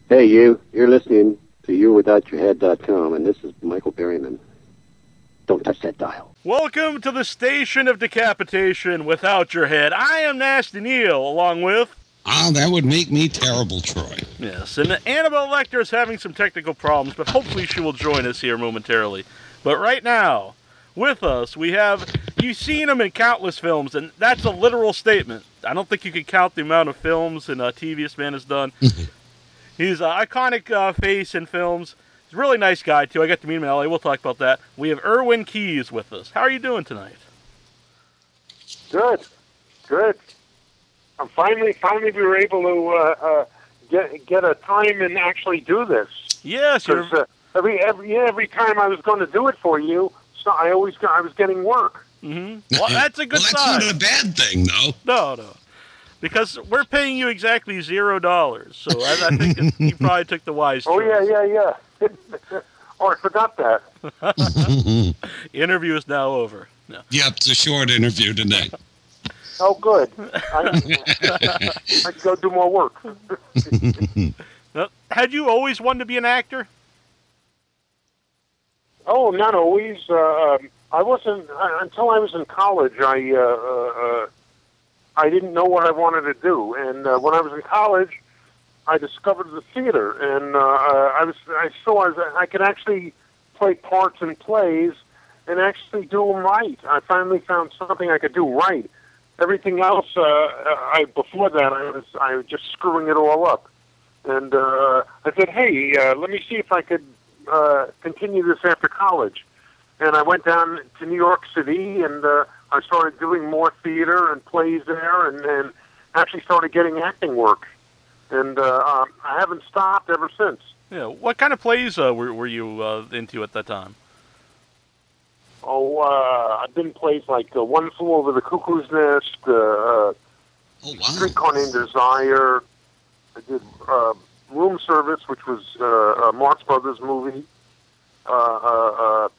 Hey, you're listening to YouWithoutYourHead.com, and this is Michael Berryman. Don't touch that dial. Welcome to the station of decapitation without your head. I am Nasty Neil, along with... that would make me terrible, Troy. Yes, and Annabelle Lecter is having some technical problems, but hopefully she will join us here momentarily. But right now, with us, we have... You've seen him in countless films, and that's a literal statement. I don't think you can count the amount of films and TV this man has done. He's an iconic face in films. He's a really nice guy, too. I got to meet him in L.A. We'll talk about that. We have Irwin Keyes with us. How are you doing tonight? Good. I'm finally we were able to get a time and actually do this. Yes, every time I was going to do it for you, so I was getting work. Mm-hmm. Well, that's a good sign. That's not a bad thing, though. No. Because we're paying you exactly $0, so I think you probably took the wise choice. Oh, yeah. Oh, I forgot that. Interview is now over. No. Yep, it's a short interview tonight. Oh, good. I can go do more work. Had you always wanted to be an actor? Oh, not always. I wasn't until I was in college. I didn't know what I wanted to do, and when I was in college, I discovered the theater, and I saw I could actually play parts in plays and actually do them right. I finally found something I could do right. Everything else, before that, I was just screwing it all up, and I said, "Hey, let me see if I could continue this after college." And I went down to New York City, and I started doing more theater and plays there, and actually started getting acting work. And I haven't stopped ever since. Yeah. What kind of plays were you into at that time? Oh, I've been plays like One Flew Over the Cuckoo's Nest, Streetcar Named Desire. I did Room Service, which was a Marx Brothers movie. I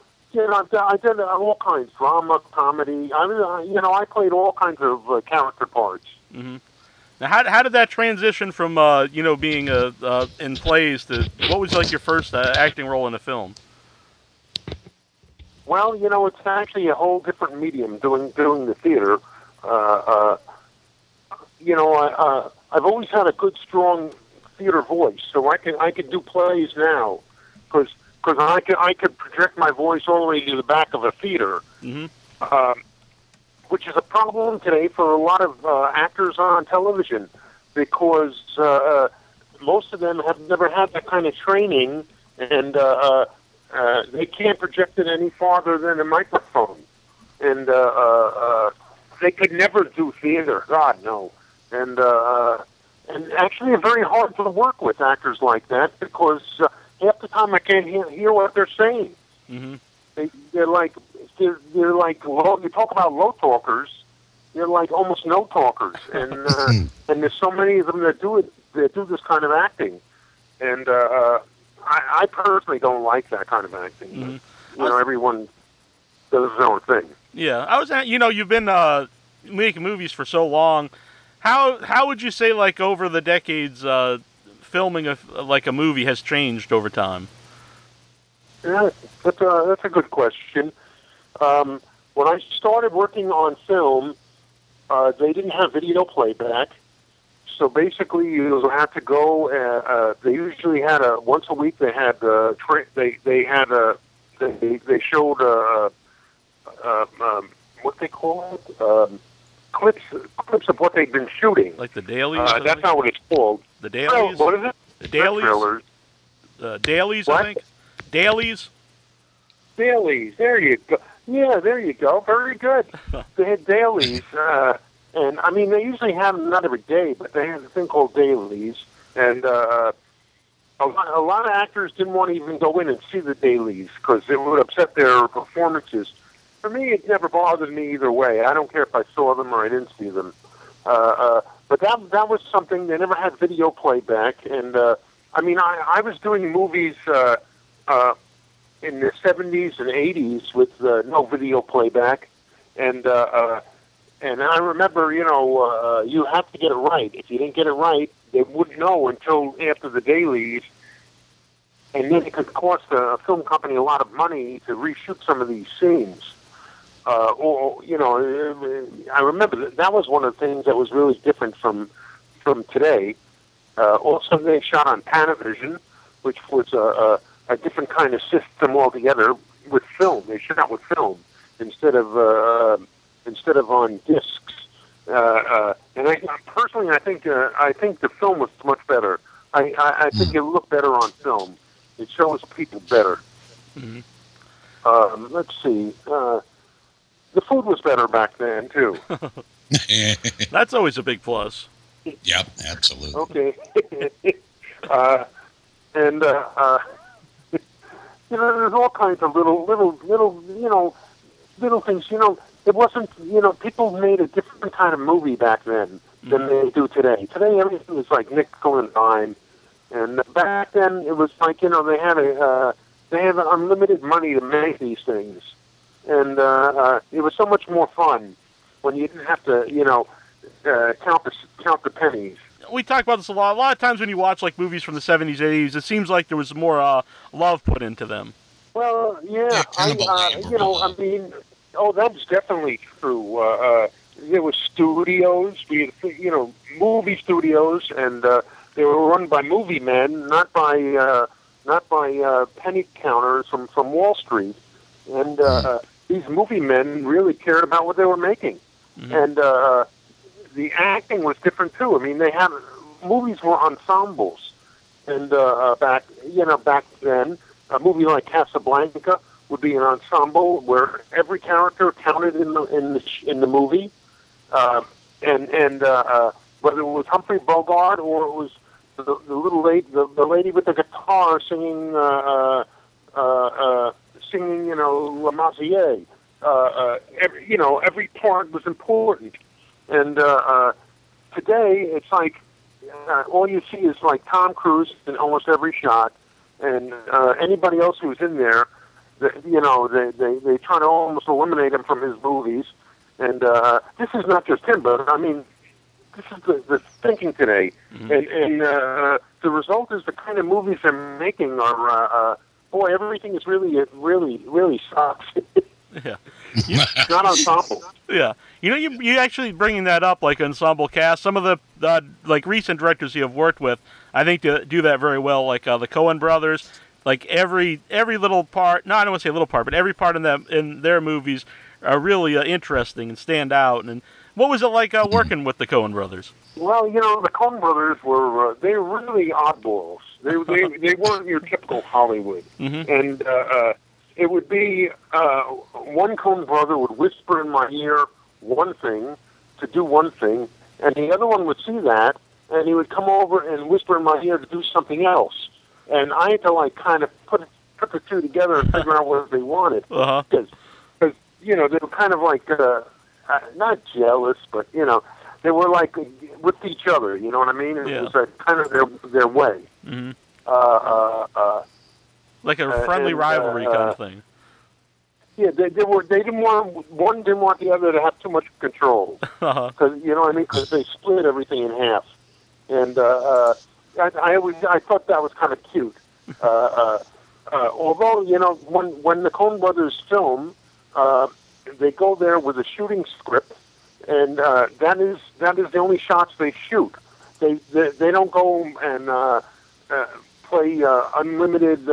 did all kinds, drama, comedy. I played all kinds of character parts. Mm-hmm. Now, how did that transition from being in plays to what was like your first acting role in a film? Well, it's actually a whole different medium doing the theater. I've always had a good, strong theater voice, so I can do plays now because I could project my voice all the way to the back of a theater, which is a problem today for a lot of actors on television because most of them have never had that kind of training, and they can't project it any farther than a microphone, and they could never do theater. God, no. And actually, it's very hard to work with actors like that because half the time I can't hear what they're saying. Mm-hmm. They're like low, you talk about low talkers. They're like almost no talkers, and there's so many of them that do it. That do this kind of acting, and I personally don't like that kind of acting. Mm-hmm. Everyone does their own thing. Yeah, I was at. You've been making movies for so long. How would you say, like, over the decades, filming a movie has changed over time? Yeah, that's a good question. When I started working on film, they didn't have video playback, so basically you had to go. They usually had once a week. They had they showed what they call it. Clips of what they've been shooting. Like the dailies? That's not what it's called. The dailies? Oh, what is it? The dailies? Dailies, what? I think. Dailies? Dailies. There you go. Yeah, there you go. Very good. They had dailies. And, I mean, they usually have them not every day, but they had a thing called dailies. And a lot of actors didn't want to even go in and see the dailies because it would upset their performances. For me, it never bothered me either way. I don't care if I saw them or I didn't see them. But that was something. They never had video playback. And, I mean, I was doing movies in the 70s and 80s with no video playback. And I remember, you have to get it right. If you didn't get it right, they wouldn't know until after the dailies, and then it could cost a film company a lot of money to reshoot some of these scenes. Or I remember that was one of the things that was really different from today. Also, they shot on Panavision, which was a different kind of system altogether with film. They shot with film instead of on discs. And personally, I think the film was much better. I think it looked better on film. It shows people better. Mm-hmm. Let's see. The food was better back then too. That's always a big plus. Yep, absolutely. Okay. And there's all kinds of little things. It wasn't. People made a different kind of movie back then than they do today. Today, everything was like nickel and dime, and back then it was like they had unlimited money to make these things, and it was so much more fun when you didn't have to count the pennies. We talk about this a lot. A lot of times when you watch like movies from the 70s, 80s, it seems like there was more love put into them. Well, yeah, that's definitely true. There were studios, movie studios, and they were run by movie men, not by penny counters from Wall Street. And these movie men really cared about what they were making. Mm-hmm. And the acting was different too. I mean, movies were ensembles, and back then, a movie like Casablanca would be an ensemble where every character counted in the movie, and whether it was Humphrey Bogart or it was the little lady, the lady with the guitar singing La Marseillaise. Every part was important. And today, it's like all you see is like Tom Cruise in almost every shot, and anybody else who's in there, they try to almost eliminate him from his movies. And this is not just him, but I mean, this is the thinking today. Mm-hmm. And the result is the kind of movies they're making are, everything is really, really, really sucks. Yeah. Not ensemble. Yeah. You actually bringing that up, like ensemble cast, some of the like recent directors you have worked with, I think do that very well, like the Coen brothers, like every little part, no, I don't want to say little part, but every part in their movies are really interesting and stand out. And what was it like working with the Coen brothers? Well, the Coen brothers they were really oddballs. They weren't your typical Hollywood. Mm-hmm. And it would be one Coen brother would whisper in my ear one thing to do one thing, and the other one would see that, and he would come over and whisper in my ear to do something else. And I had to kind of put the two together and figure out what they wanted. Uh-huh. Because they were kind of like not jealous, but they were like with each other. You know what I mean? It was kind of their way. Mm-hmm. Like a friendly rivalry kind of thing. Yeah, they didn't want one didn't want the other to have too much control, because you know what I mean, because they split everything in half, and I thought that was kind of cute. Although when the Coen brothers film, they go there with a shooting script, and that is the only shots they shoot. They don't go and play unlimited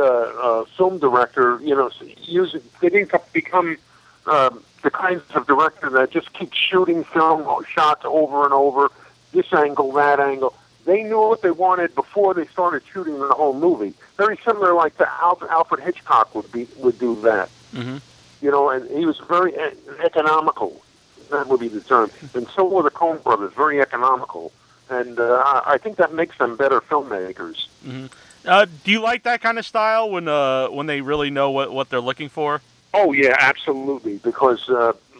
film director. They didn't become the kinds of director that just keep shooting film shots over and over, this angle, that angle. They knew what they wanted before they started shooting the whole movie. Very similar, like to Alfred Hitchcock would do that. Mm-hmm. And he was very economical. That would be the term. And so were the Coen brothers, very economical. And I think that makes them better filmmakers. Mm-hmm. Do you like that kind of style when they really know what they're looking for? Oh yeah, absolutely. Because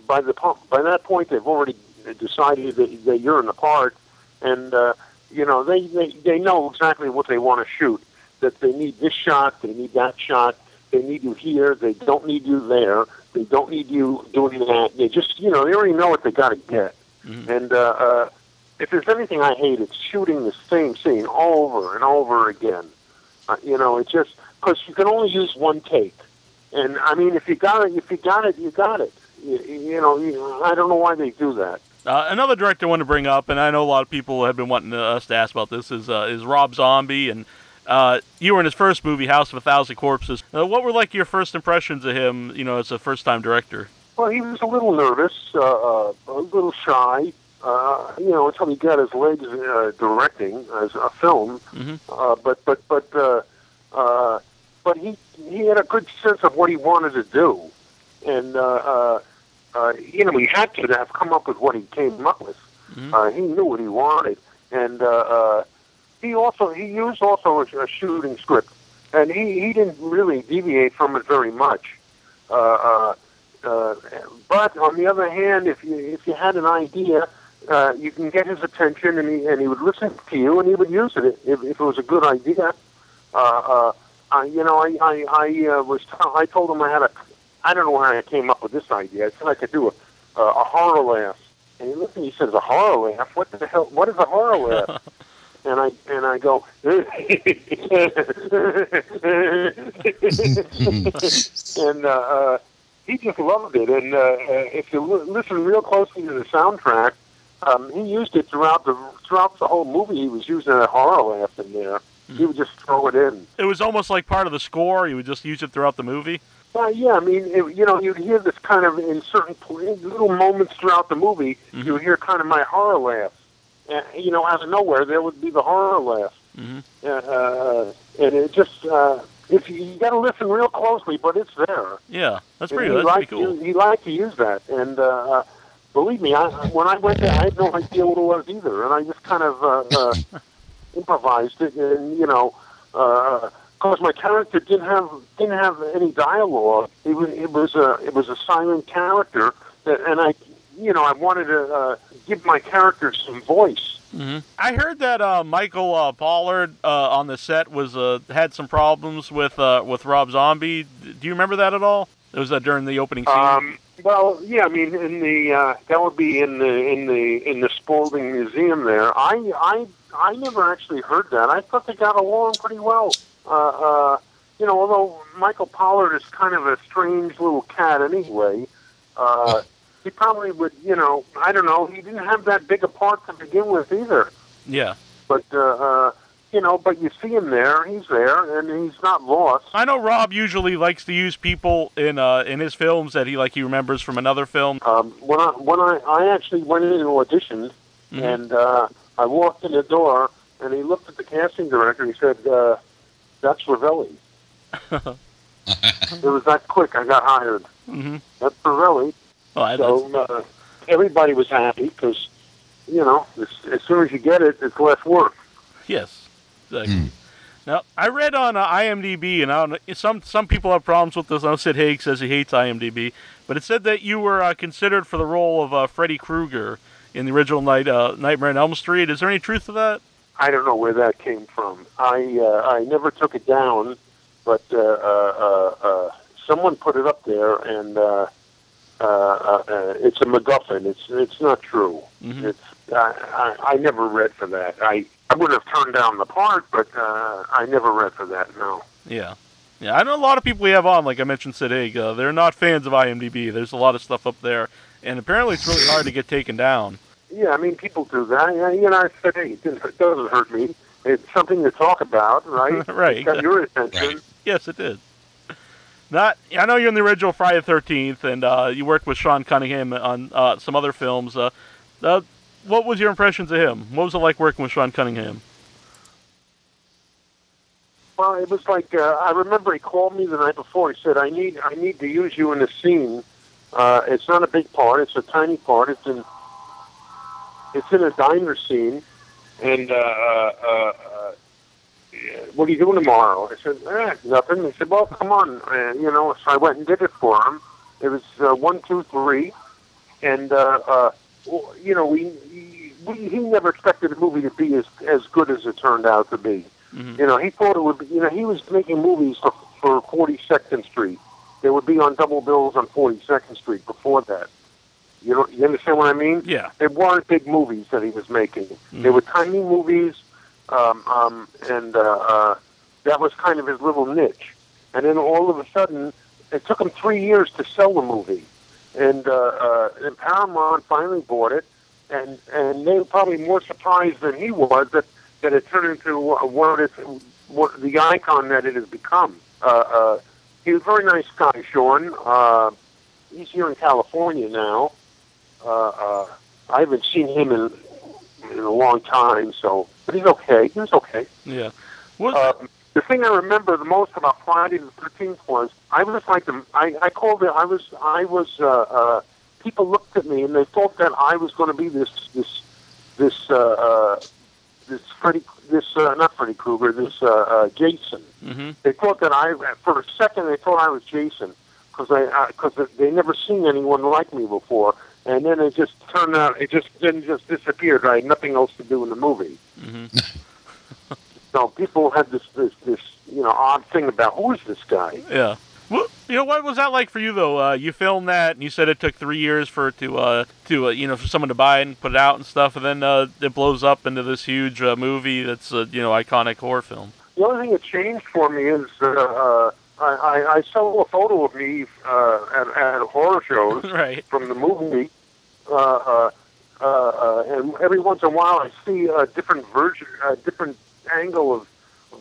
by that point they've already decided that you're in the part, and they know exactly what they want to shoot. That they need this shot, they need that shot, they need you here, they don't need you there, they don't need you doing that. They just they already know what they got to get. Mm-hmm. And if there's anything I hate, it's shooting the same scene over and over again. It's just because you can only use one take. And I mean, if you got it, you got it. I don't know why they do that. Another director I want to bring up, and I know a lot of people have been wanting us to ask about this, is Rob Zombie. And you were in his first movie, House of a Thousand Corpses. What were like your first impressions of him? As a first-time director. Well, he was a little nervous, a little shy. Until he got his legs directing as a film. But he had a good sense of what he wanted to do, and he had to have come up with what he came up with. He knew what he wanted, and he used a shooting script, and he didn't really deviate from it very much. But on the other hand, if you had an idea, you can get his attention, and he would listen to you, and he would use it if it was a good idea. I told him I don't know how I came up with this idea. I said I could do a horror laugh, and he looked at me. He says, "A horror laugh? What the hell? What is a horror laugh?" And I go, and he just loved it. And if you listen real closely to the soundtrack, he used it throughout the whole movie. He was using a horror laugh in there. He would just throw it in. It was almost like part of the score. You would just use it throughout the movie. Yeah. I mean, you'd hear this kind of in certain little moments throughout the movie. You would hear kind of my horror laugh. Out of nowhere, there would be the horror laugh. And it just, if you got to listen real closely, but it's there. Yeah, that's pretty cool. He liked to use that, and believe me, when I went there, I had no idea what it was either, and I just kind of improvised it, and because my character didn't have any dialogue. It was a silent character, and I wanted to give my character some voice. I heard that Michael Pollard on the set had some problems with Rob Zombie. Do you remember that at all? It was during the opening scene. Well, yeah. I mean, in the that would be in the Spalding Museum there. I never actually heard that. I thought they got along pretty well. Although Michael Pollard is kind of a strange little cat anyway. He probably would, I don't know. He didn't have that big a part to begin with either. Yeah. But, but you see him there, he's there, and he's not lost. I know Rob usually likes to use people in his films that he remembers from another film. When I actually went in and auditioned, and I walked in the door, and he looked at the casting director, and he said, "That's Ravelli." It was that quick. I got hired. That's Ravelli. So everybody was happy because, as soon as you get it, it's less work. Yes, exactly. Now, I read on IMDb, and I don't know, some people have problems with this. I know Sid Haig says he hates IMDb, but it said that you were considered for the role of Freddy Krueger in the original Nightmare on Elm Street. Is there any truth to that? I don't know where that came from. I never took it down, but someone put it up there, and it's a MacGuffin. It's not true. I never read for that. I would have turned down the part, but I never read for that. No. Yeah. I know a lot of people we have on, like I mentioned, Sid Haig. They're not fans of IMDb. There's a lot of stuff up there, and apparently it's really hard to get taken down. Yeah, I mean, people do that. I said, hey, it doesn't hurt me. It's something to talk about, right? Right. It got your attention. Right. Yes, it did. I know you're in the original Friday the 13th, and you worked with Sean Cunningham on some other films. What was your impressions of him? What was it like working with Sean Cunningham? Well, it was like I remember he called me the night before. He said, "I need to use you in a scene. It's not a big part. It's a tiny part. It's in a diner scene. And what are you doing tomorrow?" I said, "Nothing." He said, "Well, come on." So I went and did it for him. It was 1, 2, 3, and he never expected the movie to be as good as it turned out to be. He thought it would be. He was making movies for 42nd Street. They would be on double bills on 42nd Street before that. You understand what I mean? Yeah. They weren't big movies that he was making. They were tiny movies, and that was kind of his little niche. And then all of a sudden, it took him 3 years to sell the movie. And Paramount finally bought it, and they were probably more surprised than he was that it turned into what the icon that it has become. He was a very nice guy, Sean. He's here in California now. I haven't seen him in a long time, but he's okay. He was okay. Yeah. The thing I remember the most about Friday the 13th was I was like I called it. People looked at me and they thought that I was going to be this not Freddy Krueger, Jason. Mm-hmm. They thought that for a second they thought I was Jason because they never seen anyone like me before, and then it just turned out it just disappeared. I had nothing else to do in the movie. Mm-hmm. So people had this odd thing about who is this guy? Yeah. Well, what was that like for you though? You filmed that, and you said it took 3 years for it to for someone to buy it and put it out and stuff, and then it blows up into this huge movie that's iconic horror film. The only thing that changed for me is I saw a photo of me at horror shows right. from the movie, and every once in a while I see a different version, a different angle of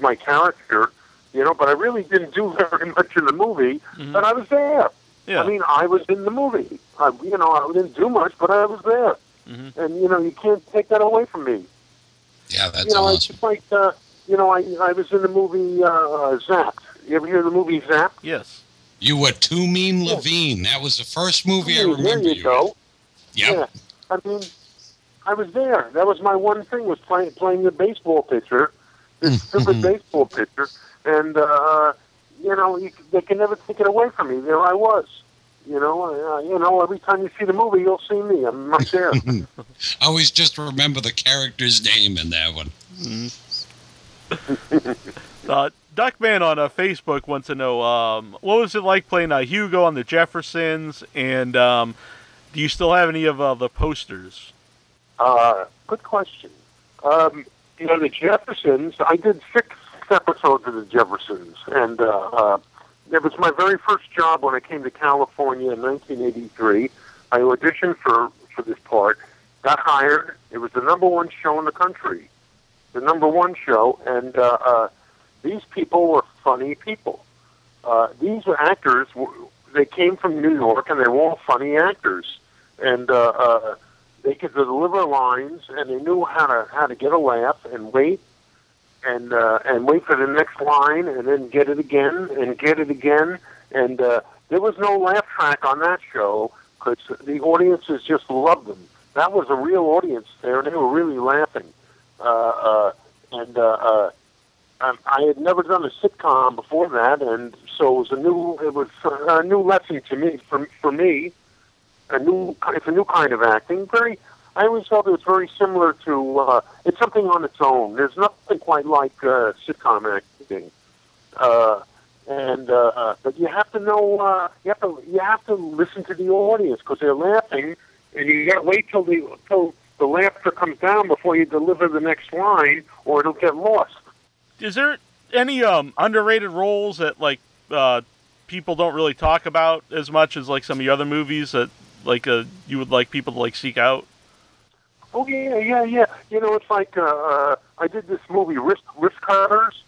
my character. But I really didn't do very much in the movie, but I was there. Yeah. I mean, I was in the movie. I didn't do much, but I was there. Mm-hmm. And, you can't take that away from me. Yeah, that's awesome. It's just like, I was in the movie Zapped. You ever hear the movie Zapped? Yes. You were Too Mean Levine. That was the first movie I remember there you go. Yep. Yeah. I mean, I was there. That was my one thing, was playing the baseball pitcher, this stupid baseball pitcher. And, they can never take it away from me. There I was. Every time you see the movie, you'll see me. I'm right there. I always just remember the character's name in that one. Duckman on Facebook wants to know, what was it like playing Hugo on the Jeffersons, and do you still have any of the posters? Good question. The Jeffersons, I did 6 episodes of the Jeffersons, and it was my very first job when I came to California in 1983. I auditioned for this part, got hired. It was the #1 show in the country, the #1 show, and these people were funny people. These were actors. They came from New York, and they were all funny actors, and they could deliver lines, and they knew how to get a laugh and wait. And wait for the next line, and then get it again, and get it again. And there was no laugh track on that show because the audiences just loved them. That was a real audience there, and they were really laughing. I had never done a sitcom before that, and so it was a new lesson to me. For me, it's a new kind of acting. I always felt it was very similar to, it's something on its own. There's nothing quite like sitcom acting. But you have to know, you have to listen to the audience because they're laughing, and you got to wait till the laughter comes down before you deliver the next line, or it'll get lost. Is there any underrated roles that people don't really talk about as much as some of your other movies that you would like people to seek out? Oh yeah. It's like I did this movie Risk Cutters,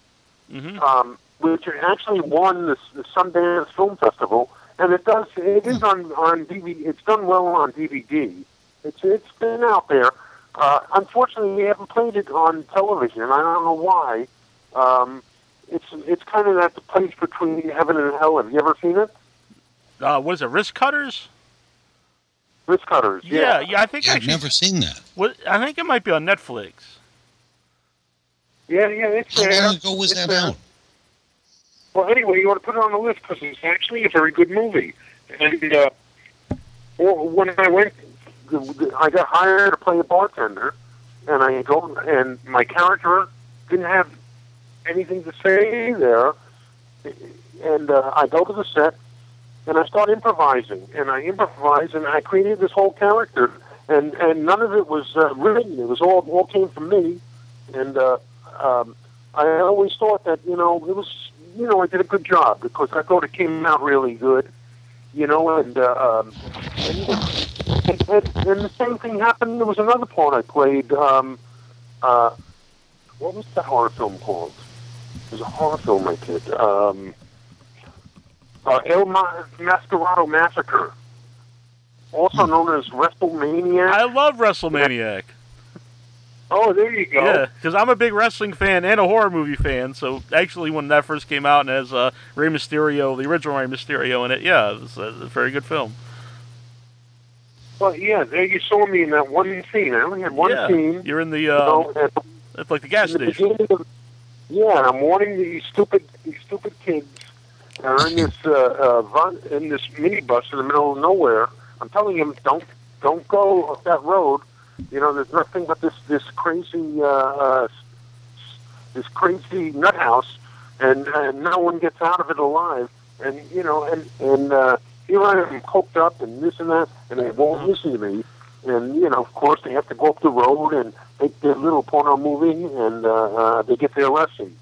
which actually won the Sundance Film Festival, and it is on DVD. It's done well on DVD. It's been out there. Unfortunately, we haven't played it on television. I don't know why. It's kind of at the place between heaven and hell. Have you ever seen it? What is it? Risk Cutters? Risk Cutters, yeah. Yeah, I think I've never seen that. I think it might be on Netflix. Yeah, it's there. How long ago was that out? Well, anyway, you want to put it on the list because it's actually a very good movie. And when I got hired to play a bartender, and my character didn't have anything to say there, and I go to the set, and I started improvising, and I created this whole character, and none of it was written. It was all came from me, and I always thought that it was I did a good job because I thought it came out really good, and the same thing happened. There was another part I played. What was that horror film called? It was a horror film I did. El Mascarado Massacre, also known as WrestleManiac. I love WrestleManiac. Oh, there you go. Yeah, because I'm a big wrestling fan and a horror movie fan. So actually, when that first came out and has Rey Mysterio, the original Rey Mysterio in it, yeah, it was a very good film. Well, yeah, there you saw me in that one scene. I only had one scene. You're in the it's like the gas station. And I'm warning these stupid kids that are in this minibus in the middle of nowhere. I'm telling them, don't go up that road. There's nothing but this crazy nut house, and no one gets out of it alive. And here I am, coked up and this and that, and they won't listen to me. And of course, they have to go up the road and make their little porno movie, and they get their lesson.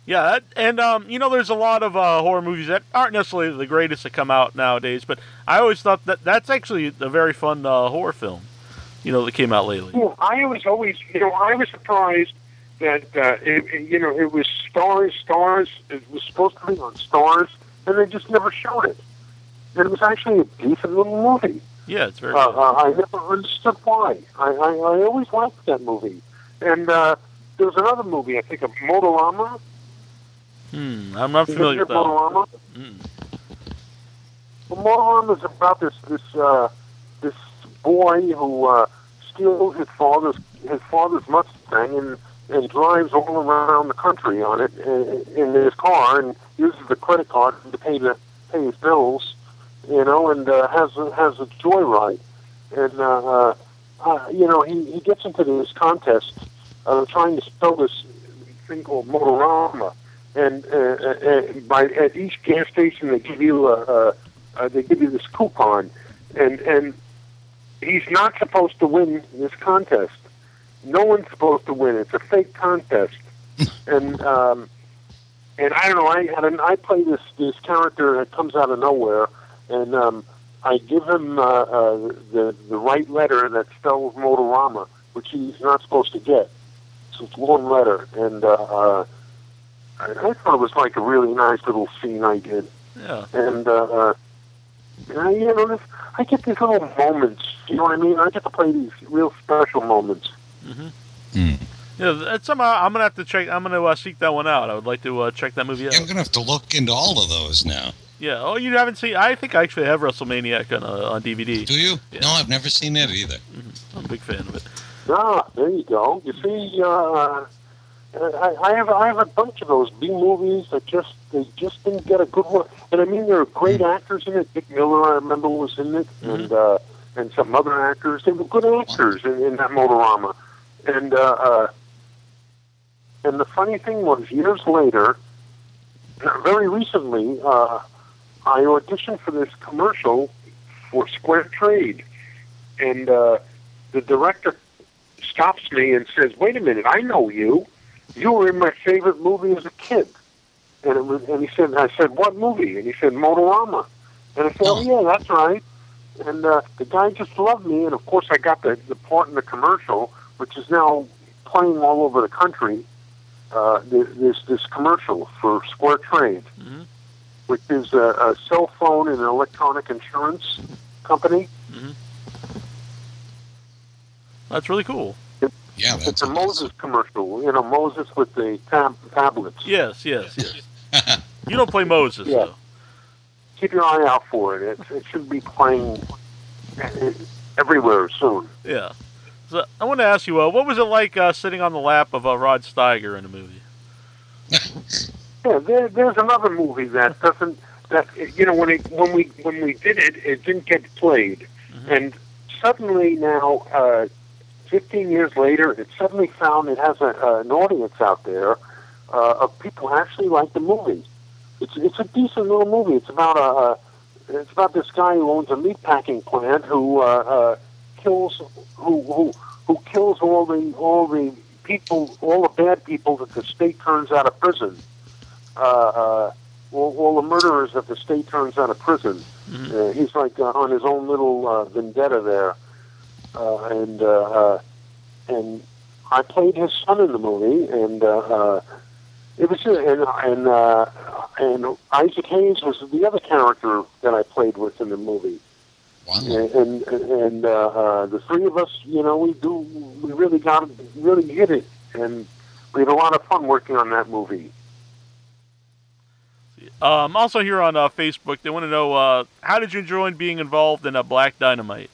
Yeah, and there's a lot of horror movies that aren't necessarily the greatest that come out nowadays, but I always thought that's actually a very fun horror film. That came out lately. Yeah, I was surprised that it was Stars. It was supposed to be on Stars, and they just never showed it. And it was actually a decent little movie. Yeah, it's very good. I never understood why. I always liked that movie. And there was another movie, I think, of Motorama. I'm not familiar with that. Motorama? Well, Motorama is about this boy who steals his father's Mustang and drives all around the country on it in his car, and uses the credit card to pay his bills, and has a joyride, and he gets into this contest trying to sell this thing called Motorama, and at each gas station they give you this coupon, and he's not supposed to win this contest. No one's supposed to win. It's a fake contest. And I don't know. I play this character that comes out of nowhere, and I give him the right letter that spells Motorama, which he's not supposed to get. So it's one letter, and I thought it was like a really nice little scene I did. Yeah. And I get these little moments. You know what I mean? I get to play these real special moments. Yeah, that's somehow I'm gonna have to check. I'm gonna seek that one out. I would like to check that movie out. I'm gonna have to look into all of those now. Yeah. Oh, you haven't seen? I think I actually have WrestleManiac on DVD. Do you? Yeah. No, I've never seen that either. I'm a big fan of it. Ah, there you go. You see, I have a bunch of those B movies that just didn't get a good one. And I mean, there are great actors in it. Dick Miller, I remember, was in it, and some other actors. They were good actors in that Motorama. And the funny thing was, years later, very recently, I auditioned for this commercial for Square Trade, and the director stops me and says, "Wait a minute, I know you. You were in my favorite movie as a kid." And I said, "What movie?" And he said, "Motorama." And I said, "Oh yeah, that's right." And the guy just loved me, and of course I got the part in the commercial, which is now playing all over the country. This commercial for Square Trade, which is a cell phone and electronic insurance company. That's really cool. It's a Moses commercial. Moses with the tablets. Yes. You don't play Moses, though. Keep your eye out for it. It should be playing everywhere soon. Yeah. So I want to ask you, what was it like sitting on the lap of Rod Steiger in a movie? Yeah, there's another movie that doesn't. When we did it, it didn't get played, and suddenly now, 15 years later, it suddenly found it has an audience out there of people who actually like the movie. it's a decent little movie. It's about this guy who owns a meatpacking plant who kills all the people, all the bad people that the state turns out of prison. All the murderers that the state turns out of prison. Mm-hmm. He's like on his own little vendetta there, and I played his son in the movie, and it was and Isaac Hayes was the other character that I played with in the movie. Wow. And the three of us, we really hit it, and we had a lot of fun working on that movie. Also here on Facebook, they want to know, how did you enjoy being involved in Black Dynamite?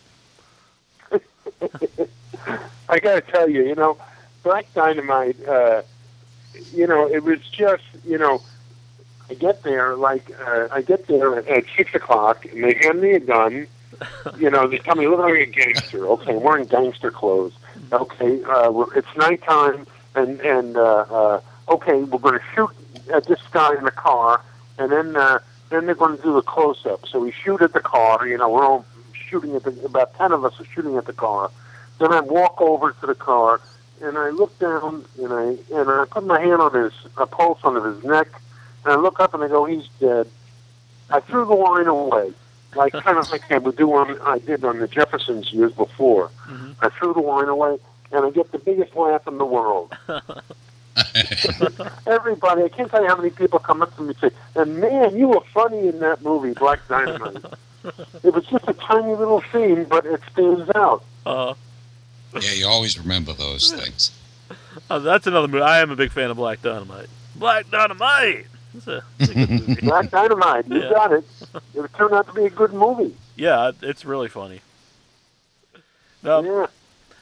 I got to tell you, Black Dynamite, it was just, I get there at 6 o'clock, and they hand me a gun. They tell me, look like a gangster. Okay, I'm wearing gangster clothes. Okay, it's nighttime, and okay, we're going to shoot at this guy in the car, and then they're going to do the close-up. So we shoot at the car. We're all shooting about 10 of us are shooting at the car. Then I walk over to the car, and I look down, and I put my hand on a pulse under his neck, and I look up and I go, he's dead. I threw the line away, like kind of like I did on the Jeffersons years before. Mm-hmm. I threw the line away, and I get the biggest laugh in the world. Everybody, I can't tell you how many people come up to me and say, and man, you were funny in that movie, Black Dynamite. It was just a tiny little scene, but it stands out. Yeah, you always remember those things. That's another movie. I am a big fan of Black Dynamite. Black Dynamite! It's a good movie. Black Dynamite, you got it. It turned out to be a good movie. Yeah, it's really funny. Yeah.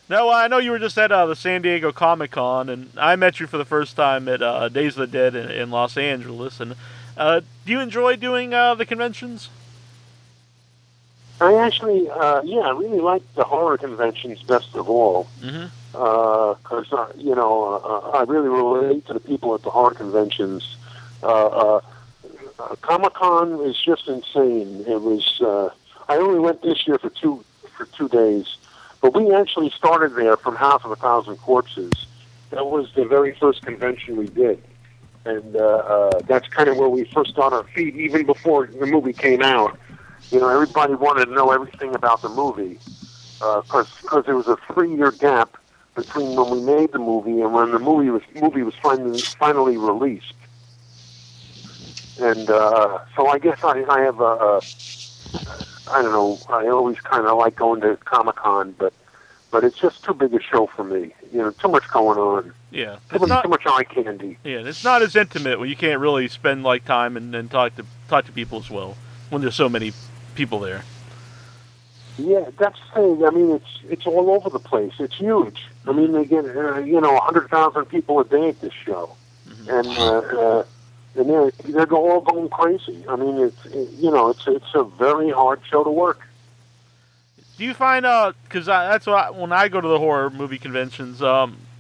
Now, I know you were just at the San Diego Comic-Con, and I met you for the first time at Days of the Dead in Los Angeles. And do you enjoy doing the conventions? I actually, I really like the horror conventions best of all. Mm-hmm. Because, I really relate to the people at the horror conventions. Comic-Con is just insane. It was, I only went this year for two days. But we actually started there from House of a Thousand Corpses. That was the very first convention we did. And that's kind of where we first got our feet, even before the movie came out. Everybody wanted to know everything about the movie. Because there was a 3-year gap between when we made the movie and when the movie was finally released. And so I guess I have I don't know. I always kind of like going to Comic-Con, but it's just too big a show for me. Too much going on. Yeah, too much eye candy. Yeah, it's not as intimate. Well, you can't really spend time and talk to people as well when there's so many people there. Yeah, that's the thing. I mean, it's all over the place. It's huge. I mean, they get 100,000 people a day at this show, mm-hmm. And they're all going crazy. I mean, it's a very hard show to work. Do you find because that's when I go to the horror movie conventions,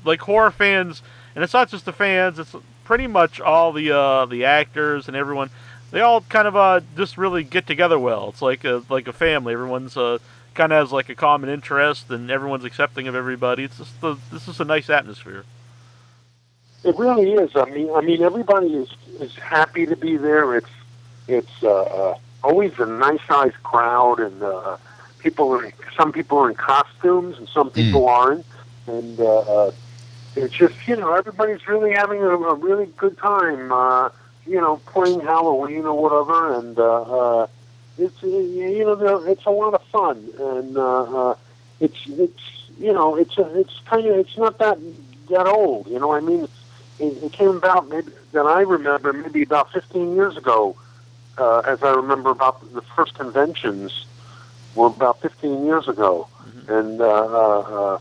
like horror fans, and it's not just the fans, it's pretty much all the actors and everyone. They all kind of just really get together well. It's like a family. Everyone's kind of has like a common interest, and everyone's accepting of everybody. It's just this is a nice atmosphere. It really is. I mean, everybody is happy to be there. It's always a nice-sized crowd, and some people are in costumes, and some people aren't. And it's just everybody's really having a really good time. Playing Halloween or whatever, and it's a lot of fun, and it's not that old. I mean, it came about that I remember maybe about 15 years ago, as I remember about the first conventions were about 15 years ago, mm-hmm. And I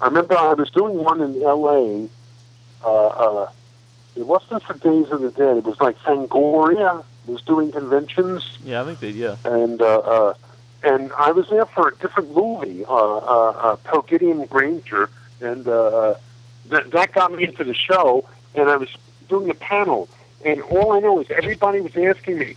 remember I was doing one in L.A. It wasn't for Days of the Dead. It was like Fangoria was doing conventions. Yeah, I think they did. Yeah. And I was there for a different movie, Pelgidian Granger, and that got me into the show. And I was doing a panel, And all I know is everybody was asking me,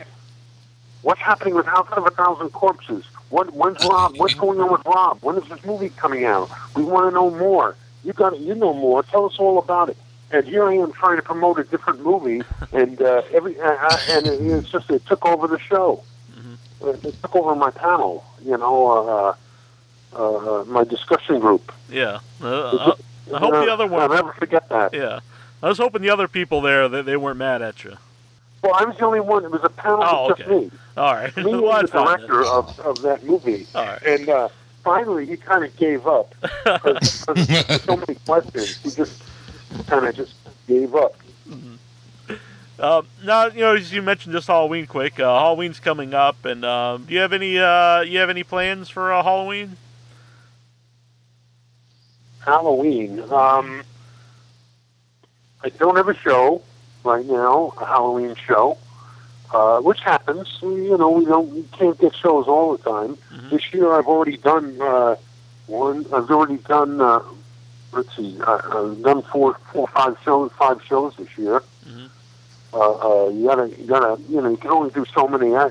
what's happening with House of a Thousand Corpses? When's Rob? What's going on with Rob? When is this movie coming out? We want to know more. You know more. Tell us all about it. And here I am trying to promote a different movie, and it took over the show. Mm-hmm. It took over my panel. My discussion group. Yeah. I hope the other one. I'll never forget that. Yeah. I was hoping the other people there, they weren't mad at you. Well, I was the only one. It was a panel of just me. All right. Me was the director of that movie. All right. And finally, he kind of gave up. Because so many questions. He just kind of gave up. Mm-hmm. Now, as you mentioned just Halloween quick. Halloween's coming up. And do you have any plans for Halloween? Halloween. I don't have a show right now, a Halloween show, which happens. We can't get shows all the time. Mm-hmm. This year I've already done one. I've already done. I've done five shows this year. Mm-hmm. You can only do so many. I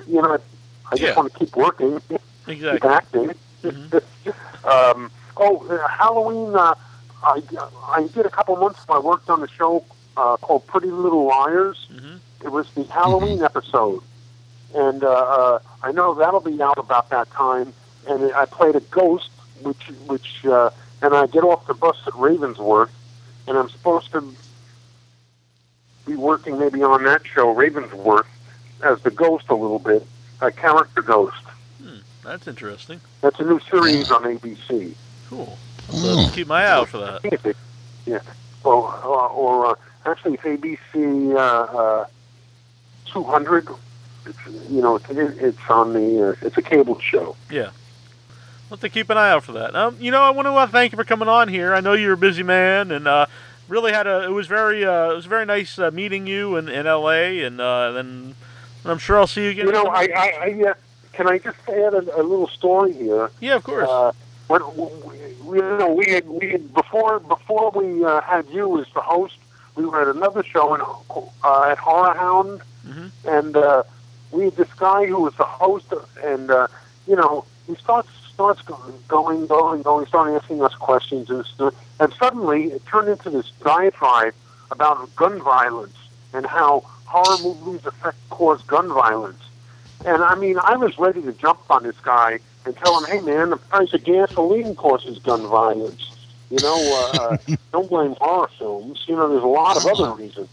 just want to keep working, exactly. Keep acting. Mm-hmm. Halloween. I did a couple months ago. I worked on a show called Pretty Little Liars. Mm-hmm. It was the Halloween episode. And I know that'll be out about that time. And I played a ghost, and I get off the bus at Ravensworth, and I'm supposed to be working maybe on that show, Ravensworth, as the ghost a little bit, a character ghost. That's interesting. That's a new series on ABC. Cool. I'll keep my eye out for that. Yeah. Or actually, it's ABC 200. It's on the. It's a cable show. Yeah. I'll have to keep an eye out for that. I want to thank you for coming on here. I know you're a busy man, and really it was very nice meeting you in L.A. and then I'm sure I'll see you again. Can I just add a little story here? Yeah, of course. We had before we had you as the host, we were at another show at Horror Hound, mm-hmm. and we had this guy who was the host, and he starts going, started asking us questions, and suddenly it turned into this diatribe about gun violence and how horror movies cause gun violence. And I mean, I was ready to jump on this guy and tell him, hey man, the price of gasoline causes gun violence. Don't blame horror films. There's a lot of other reasons.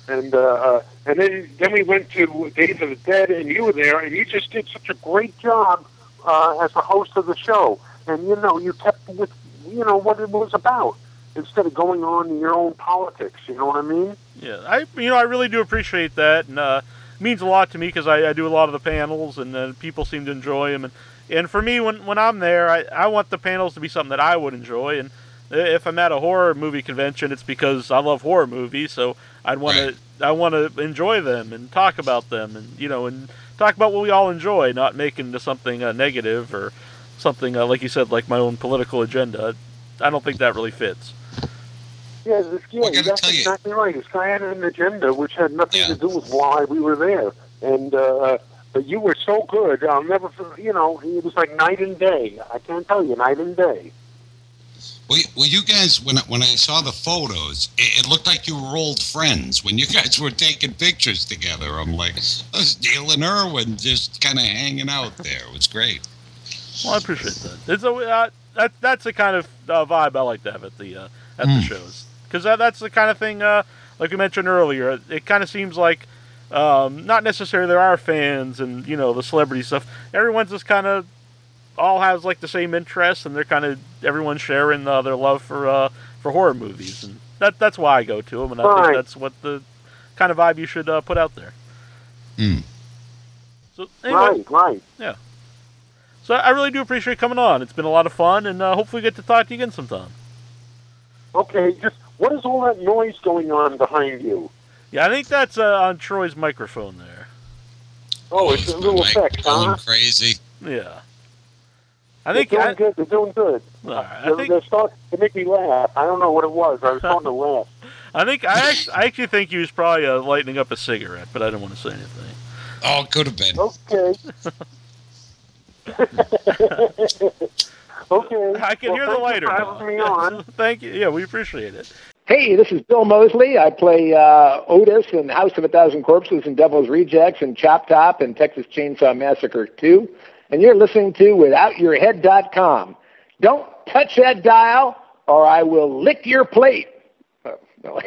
And then we went to Days of the Dead, and you were there, and you just did such a great job as the host of the show. And you kept with what it was about instead of going on in your own politics. You know what I mean? Yeah, I really do appreciate that, and it means a lot to me because I do a lot of the panels, and people seem to enjoy them. And for me, when I'm there, I want the panels to be something that I would enjoy. And if I'm at a horror movie convention, it's because I love horror movies, so I want to enjoy them and talk about them, and talk about what we all enjoy, not make into something negative or something like you said, like my own political agenda. I don't think that really fits. Yeah, that's exactly right. This guy had an agenda which had nothing to do with why we were there, and but you were so good. I'll never, it was like night and day. I can't tell you, night and day. Well, you guys, when I saw the photos, it looked like you were old friends when you guys were taking pictures together. I'm like, that's Dale and Irwin just kind of hanging out there. It was great. Well, I appreciate that. That's the kind of vibe I like to have at the shows, because that's the kind of thing, like we mentioned earlier. It kind of seems like not necessarily there are fans and the celebrity stuff. Everyone's just kind of all has like the same interests, and they're kind of everyone's sharing their love for horror movies, and that's why I go to them, and I think that's what the kind of vibe you should put out there. So anyway, right, yeah. So I really do appreciate coming on. It's been a lot of fun, and hopefully we get to talk to you again sometime. Okay, just what is all that noise going on behind you? Yeah, I think that's on Troy's microphone there. Oh, it's a little effect, huh? Crazy. Yeah. I think they're doing good. They're doing good. All right, They make me laugh. I don't know what it was. I was starting to laugh. I actually think he was probably lighting up a cigarette, but I didn't want to say anything. Oh, it could have been. Okay. Okay. I can hear the lighter. Thank you for having me on. Thank you. Yeah, we appreciate it. Hey, this is Bill Mosley. I play Otis in House of a Thousand Corpses and Devil's Rejects and Chop Top and Texas Chainsaw Massacre 2. And you're listening to WithoutYourHead.com. Don't touch that dial or I will lick your plate. Oh, no.